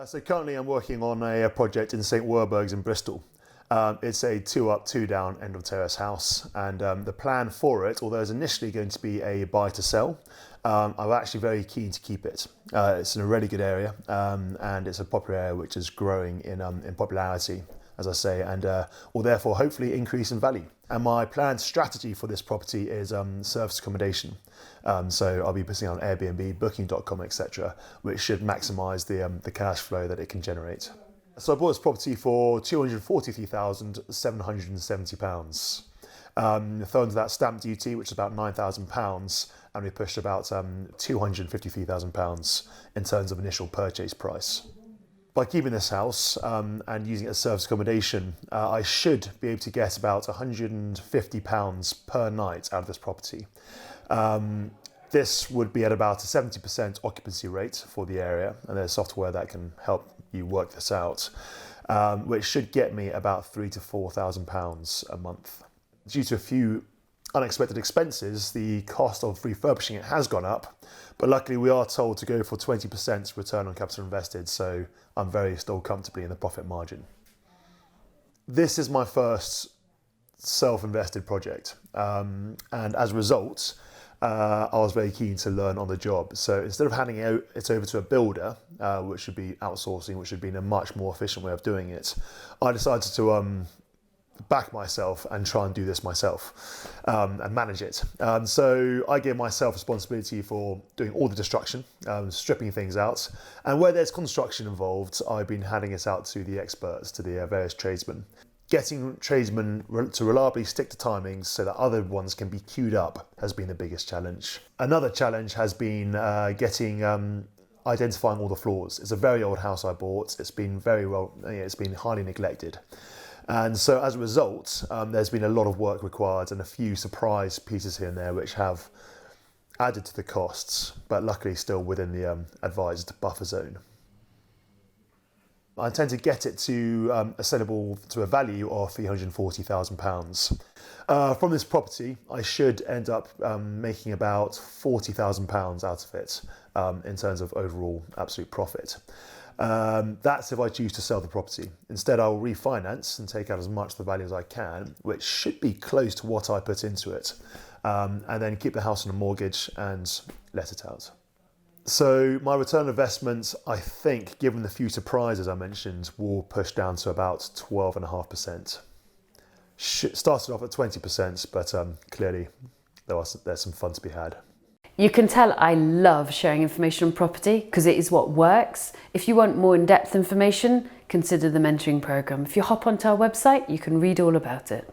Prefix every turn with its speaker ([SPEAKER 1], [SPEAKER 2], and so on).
[SPEAKER 1] So currently I'm working on a project in St Werburgh's in Bristol. It's a 2 up, 2 down end of terrace house, and the plan for it, although it's initially going to be a buy to sell, I'm actually very keen to keep it. It's in a really good area, and it's a popular area which is growing in popularity, as I say, and will therefore hopefully increase in value. And my planned strategy for this property is service accommodation. So I'll be putting on Airbnb, Booking.com, etc., which should maximise the cash flow that it can generate. So I bought this property for £243,770. Throw into that stamp duty, which is about £9,000, and we pushed about £250,000 in terms of initial purchase price. By keeping this house and using it as service accommodation, I should be able to get about £150 per night out of this property. This would be at about a 70% occupancy rate for the area, and there's software that can help you work this out, which should get me about £3,000 to £4,000 a month. Due to a few unexpected expenses, the cost of refurbishing it has gone up, but luckily we are told to go for 20% return on capital invested, so I'm still comfortably in the profit margin. This is my first self-invested project, and as a result, I was very keen to learn on the job. So instead of handing it over to a builder, which should be outsourcing, which should be a much more efficient way of doing it, I decided to back myself and try and do this myself and manage it. So I gave myself responsibility for doing all the destruction, stripping things out, and where there's construction involved, I've been handing it out to the experts, to the various tradesmen. Getting tradesmen to reliably stick to timings so that other ones can be queued up has been the biggest challenge. Another challenge has been identifying all the flaws. It's a very old house I bought. It's been it's been highly neglected. And so as a result, there's been a lot of work required and a few surprise pieces here and there which have added to the costs, but luckily still within the advised buffer zone. I intend to get it to a value of £340,000. From this property, I should end up making about £40,000 out of it in terms of overall absolute profit. That's if I choose to sell the property. Instead, I will refinance and take out as much of the value as I can, which should be close to what I put into it, and then keep the house on a mortgage and let it out. So my return on investment, I think, given the few surprises I mentioned, will push down to about 12.5%. Started off at 20%, but clearly there's some fun to be had.
[SPEAKER 2] You can tell I love sharing information on property because it is what works. If you want more in-depth information, consider the mentoring program. If you hop onto our website, you can read all about it.